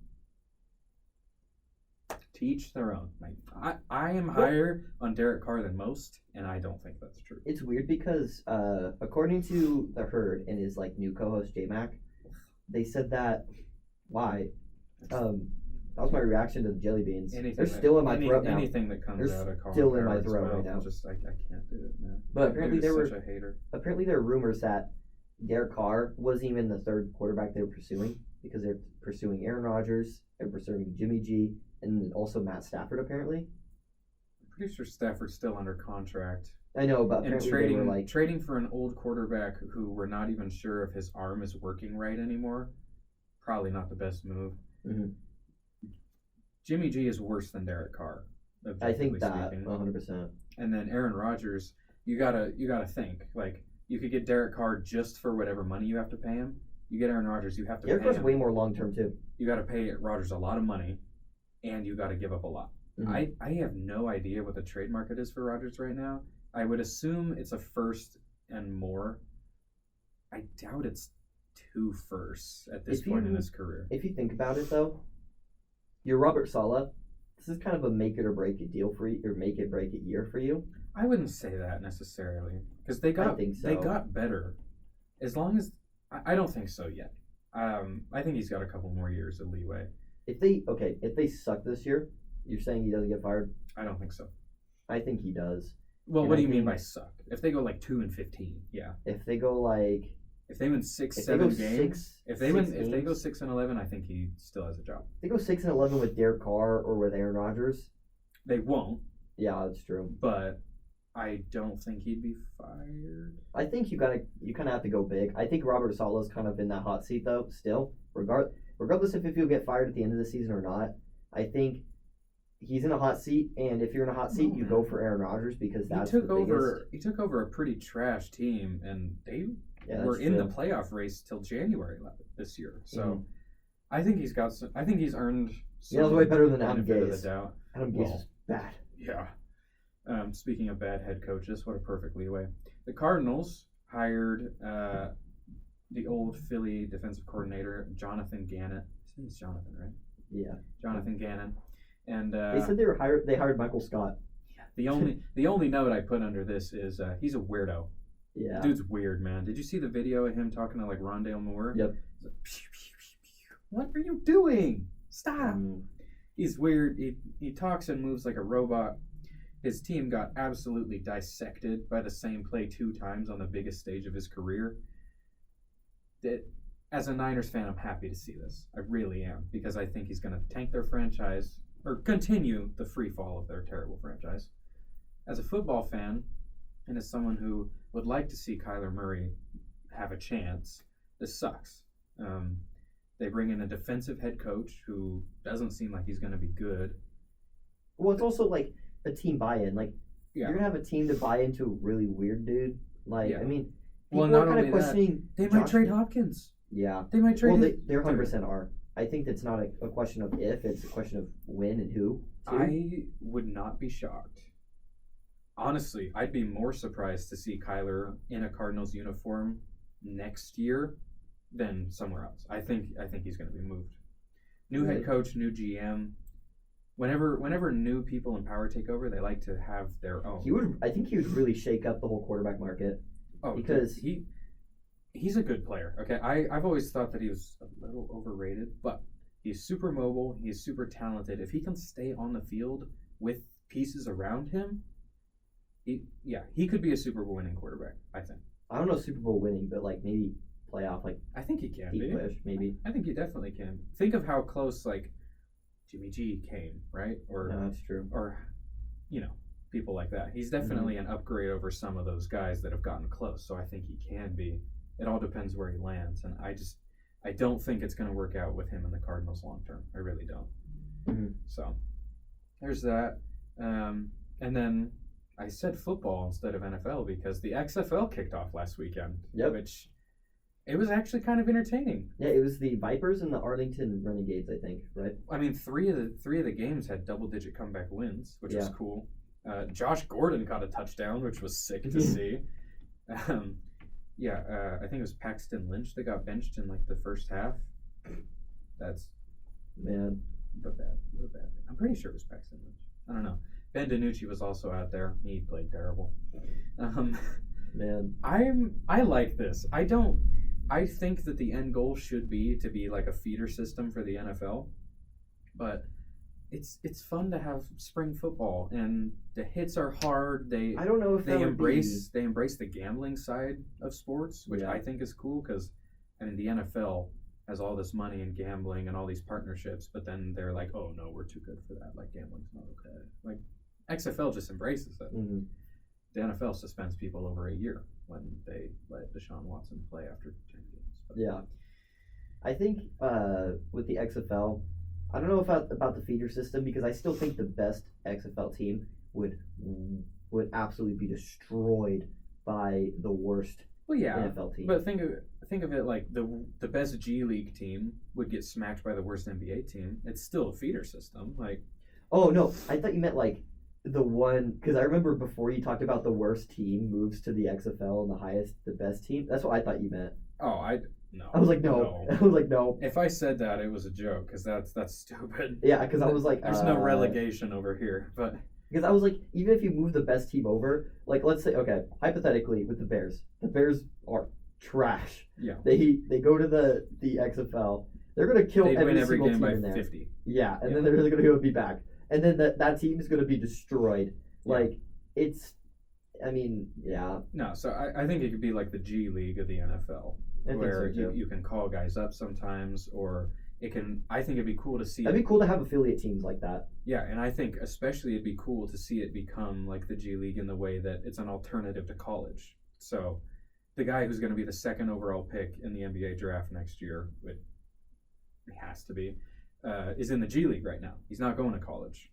To each their own. Like, I am higher on Derek Carr than most, and I don't think that's true. It's weird because according to The Herd and his like new co-host J-Mac, they said that that was my reaction to the jelly beans. They're still in my throat now. Anything that comes out of Carl still in my throat right now. I can't do it, man. But apparently there were such a hater. Apparently there are rumors that Derek Carr wasn't even the third quarterback they were pursuing because they're pursuing Aaron Rodgers, they're pursuing Jimmy G, and also Matt Stafford, apparently. I'm pretty sure Stafford's still under contract. I know, but apparently they were like... Trading for an old quarterback who we're not even sure if his arm is working right anymore, probably not the best move. Mm-hmm. Jimmy G is worse than Derek Carr. I think that, 100%. And then Aaron Rodgers, you gotta think. Like, you could get Derek Carr just for whatever money you have to pay him. You get Aaron Rodgers, you have to pay him. Derek Carr's way more long-term, too. You got to pay Rodgers a lot of money, and you got to give up a lot. Mm-hmm. I have no idea what the trade market is for Rodgers right now. I would assume it's a first and more. I doubt it's 2 firsts at this point in his career. If you think about it, though, you're Robert Saleh, this is kind of a make it or break it deal for you, or make it break it year for you? I wouldn't say that necessarily, because they got better. As long as I don't think so yet. I think he's got a couple more years of leeway. If they suck this year, you're saying he doesn't get fired? I don't think so. I think he does. Well, and what do you mean by suck? If they go like 2-15, yeah. If they go like, if they win 6-7 games, if they go 6-11, I think he still has a job. If they go 6-11 with Derek Carr or with Aaron Rodgers, they won't. Yeah, that's true. But I don't think he'd be fired. I think you kind of have to go big. I think Robert Saleh's kind of in that hot seat though. Still, regardless if he'll get fired at the end of the season or not, I think he's in a hot seat. And if you're in a hot seat, you go for Aaron Rodgers because that's He took over a pretty trash team, and they were in the playoff race till January this year. So I think he's got. I think he's earned. Yeah, that's way better than Adam Gase. Adam Gase is bad. Yeah. Speaking of bad head coaches, what a perfect leeway. The Cardinals hired the old Philly defensive coordinator, Jonathan Gannon. His name's Jonathan, right? Yeah. Jonathan Gannon. And they said they hired Michael Scott. The only note I put under this is he's a weirdo. Yeah. Dude's weird, man. Did you see the video of him talking to like Rondale Moore? Yep. He's like, pew, pew, pew, pew. What are you doing? Stop. He's weird. He talks and moves like a robot. His team got absolutely dissected by the same play 2 times on the biggest stage of his career. As a Niners fan, I'm happy to see this. I really am, because I think he's going to tank their franchise or continue the free fall of their terrible franchise. As a football fan, and as someone who would like to see Kyler Murray have a chance, this sucks. They bring in a defensive head coach who doesn't seem like he's going to be good. Well, it's also like a team buy-in. Like, you're going to have a team to buy into a really weird dude. Like, I mean, people are kind of questioning. They might trade Hopkins. Yeah. They might trade they 100% are. I think that's not a question of if, it's a question of when and who. Too. I would not be shocked. Honestly, I'd be more surprised to see Kyler in a Cardinals uniform next year than somewhere else. I think he's going to be moved. New head coach, new GM. Whenever new people in power take over, they like to have their own. I think he would really shake up the whole quarterback market. Oh, because he's a good player. Okay, I've always thought that he was a little overrated, but he's super mobile. He's super talented. If he can stay on the field with pieces around him, he could be a Super Bowl winning quarterback. I think. I don't know Super Bowl winning, but like maybe playoff. Like I think he can be. Push, maybe. I think he definitely can. Think of how close like Jimmy G came, right? No, that's true. Or people like that. He's definitely an upgrade over some of those guys that have gotten close. So I think he can be. It all depends where he lands, and I don't think it's going to work out with him in the Cardinals long term. I really don't. Mm-hmm. So there's that. And then I said football instead of NFL because the XFL kicked off last weekend. Yep. Which it was actually kind of entertaining. Yeah, it was the Vipers and the Arlington Renegades, I think, right? I mean, three of the games had double-digit comeback wins, which was cool. Josh Gordon caught a touchdown, which was sick to see. I think it was Paxton Lynch that got benched in like the first half. That's bad. I'm pretty sure it was Paxton Lynch. I don't know. Ben DiNucci was also out there. He played terrible. Man, I like this. I think that the end goal should be to be like a feeder system for the NFL, but it's fun to have spring football, and the hits are hard. I don't know if they embrace the gambling side of sports, which I think is cool because I mean the NFL has all this money in gambling and all these partnerships, but then they're like, oh no, we're too good for that. Like gambling's not okay. Like XFL just embraces it. Mm-hmm. The NFL suspends people over a year when they let Deshaun Watson play after 10 games. But. Yeah. I think with the XFL, I don't know about the feeder system because I still think the best XFL team would absolutely be destroyed by the worst NFL team. But think of it like the best G League team would get smacked by the worst NBA team. It's still a feeder system. Like, oh no, I thought you meant like the one, because I remember before you talked about the worst team moves to the XFL and the best team. That's what I thought you meant. Oh, no. I was like, no. I was like, no. If I said that, it was a joke, because that's stupid. Yeah, because I was like, there's no relegation over here, but because I was like, even if you move the best team over, like let's say, okay, hypothetically with the Bears are trash. Yeah. They go to the XFL. They're gonna kill every single game team by in there. 50. Yeah, and then they're gonna go be back, and then that team is gonna be destroyed. Like it's, I mean, yeah. No, so I think it could be like the G League of the NFL, where you can call guys up sometimes, or it can. I think it'd be cool to see. It'd be cool to have affiliate teams like that. Yeah, and I think especially it'd be cool to see it become like the G League in the way that it's an alternative to college. So, the guy who's going to be the second overall pick in the NBA draft next year, it has to be, is in the G League right now. He's not going to college,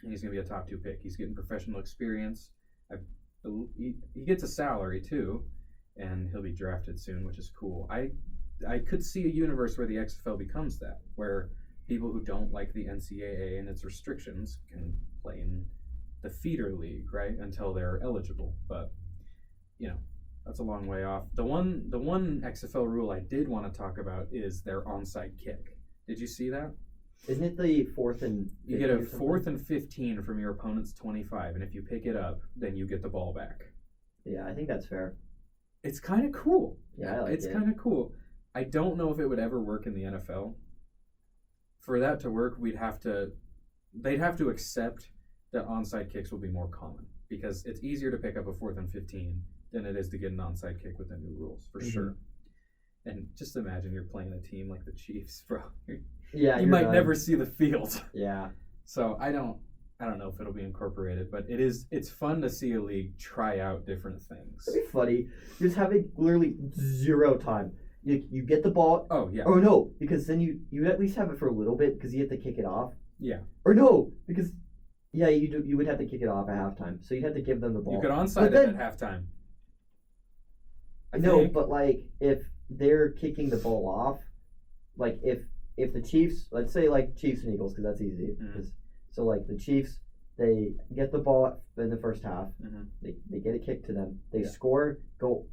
and he's going to be a top 2 pick. He's getting professional experience. He gets a salary too, and he'll be drafted soon, which is cool. I could see a universe where the XFL becomes that, where people who don't like the NCAA and its restrictions can play in the feeder league, right, until they're eligible. But that's a long way off. The one XFL rule I did want to talk about is their onside kick. Did you see that? Isn't it the 4th and 15? You get a 4th and 15 from your opponent's 25, and if you pick it up, then you get the ball back. Yeah, I think that's fair. It's kind of cool. Yeah, I like it. It's kind of cool. I don't know if it would ever work in the NFL. For that to work, they'd have to accept that onside kicks will be more common, because it's easier to pick up a 4th and 15 than it is to get an onside kick with the new rules, for sure. And just imagine you're playing a team like the Chiefs, bro. Yeah, you might never see the field. Yeah. So I don't know if it'll be incorporated, but it's fun to see a league try out different things. It'd be funny just having literally 0 time. You get the ball. Oh yeah. Oh no, because then you at least have it for a little bit because you have to kick it off. Yeah. Or no, because you would have to kick it off at halftime, so you'd have to give them the ball. You could onside it at halftime. But like if they're kicking the ball off, like if the Chiefs, let's say like Chiefs and Eagles, because that's easy. So like the Chiefs, they get the ball in the first half, they get it kicked to them, they score, go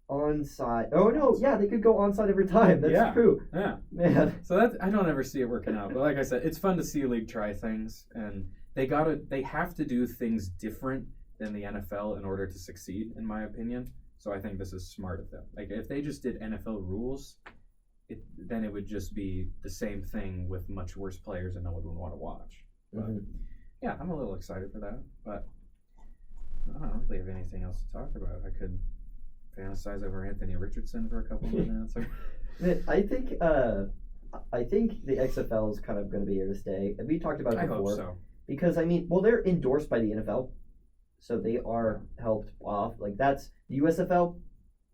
onside. Oh no, yeah, they could go onside every time. That's true. Yeah, man. So I don't ever see it working out. But like I said, it's fun to see a league try things, and they have to do things different than the NFL in order to succeed, in my opinion. So I think this is smart of them. Like if they just did NFL rules, then it would just be the same thing with much worse players and no one would want to watch. But yeah, I'm a little excited for that. But I don't really have anything else to talk about. I could fantasize over Anthony Richardson for a couple of minutes. I think the XFL is kind of going to be here to stay. And we talked about it before. I hope so. Because they're endorsed by the NFL. So they are helped off. Like that's the USFL,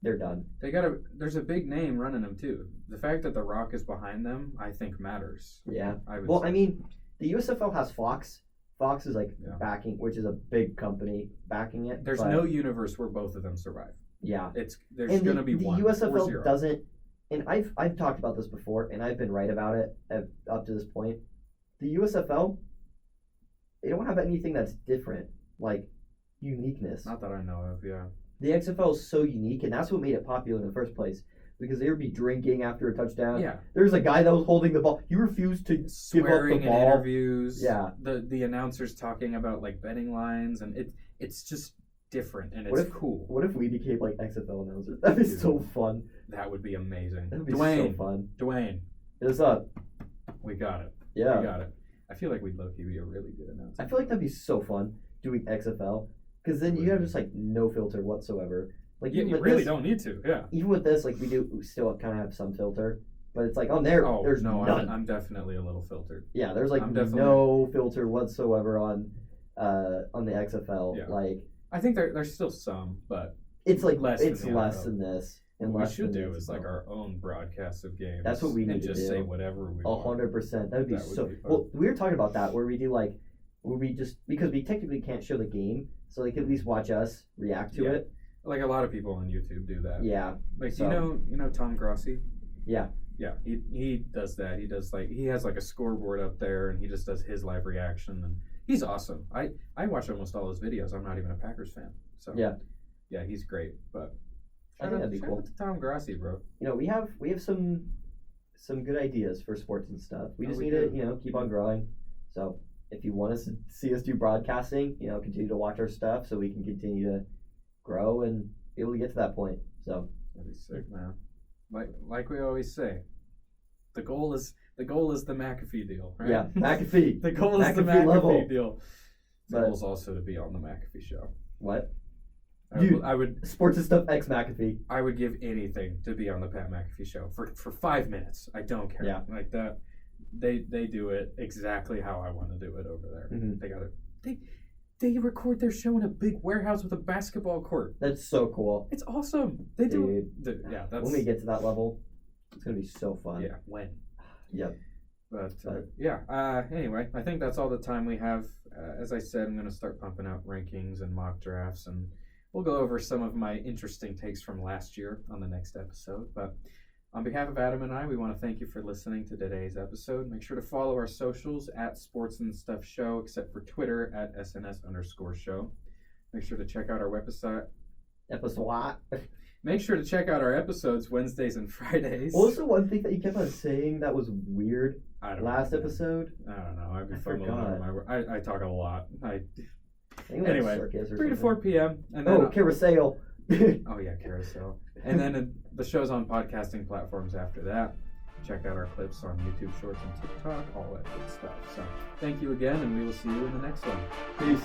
they're done. There's a big name running them too. The fact that The Rock is behind them, I think matters. Yeah. The USFL has Fox. Fox is backing, which is a big company backing it. There's no universe where both of them survive. Yeah. There's going to be one. The USFL doesn't, and I've talked about this before, and I've been right about it up to this point. The USFL, they don't have anything that's different, like uniqueness. Not that I know of, yeah. The XFL is so unique, and that's what made it popular in the first place. Because they would be drinking after a touchdown. Yeah. There's a guy that was holding the ball. He refused to give up the ball. In interviews. Yeah. The announcers talking about betting lines, and it's just different, and it's cool. What if we became XFL announcers? That'd be so fun. That would be amazing. That'd be so fun. Dwayne. Hit us up. We got it. Yeah. We got it. I feel like we'd low-key be a really good announcer. I feel like that'd be so fun doing XFL. Because then you have just no filter whatsoever. You really don't need to, yeah. Even with this, we still kind of have some filter, but it's there's none. I'm definitely a little filtered. Yeah, there's no filter whatsoever on the XFL. Yeah. I think there's still some, but it's less than this. And what we should do is our own broadcast of games. That's what we need to do. And just say whatever we want. 100%. That would be so. Well, we were talking about that where we do where we just, because we technically can't show the game, so they can at least watch us react to it. A lot of people on YouTube do that. Yeah. You know Tom Grossi? Yeah. Yeah, he does that. He does he has a scoreboard up there, and he just does his live reaction, and he's awesome. I watch almost all his videos. I'm not even a Packers fan, so yeah, he's great. But I think that'd be cool. Shout out to Tom Grassi, bro. We have some good ideas for sports and stuff. We just need to keep on growing. So if you want to see us do broadcasting, continue to watch our stuff so we can continue to grow and be able to get to that point. So that'd be sick, man. Like we always say, the goal is the McAfee deal, right? Yeah, McAfee. The goal is the McAfee deal. The goal is also to be on the McAfee show. What? I would SportsNStuff X McAfee. I would give anything to be on the Pat McAfee show for 5 minutes. I don't care. Yeah. Like that. They do it exactly how I want to do it over there. Mm-hmm. They record their show in a big warehouse with a basketball court. That's so cool. It's awesome. They do. Yeah. That's when we get to that level, it's gonna be so fun. Yeah. When. Yep. But yeah. Anyway, I think that's all the time we have. As I said, I'm going to start pumping out rankings and mock drafts, and we'll go over some of my interesting takes from last year on the next episode. But on behalf of Adam and I, we want to thank you for listening to today's episode. Make sure to follow our socials at SportsNStuff Show, except for Twitter at SNS_show. Make sure to check out our website. Make sure to check out our episodes Wednesdays and Fridays. Also, one thing that you kept on saying that was weird last episode. I don't know. I'd be fumbling over my word. I talk a lot. Anyway, 3 to 4 p.m. And then carousel. Oh yeah, carousel. And then the show's on podcasting platforms after that. Check out our clips on YouTube Shorts and TikTok, all that good stuff. So thank you again, and we will see you in the next one. Peace.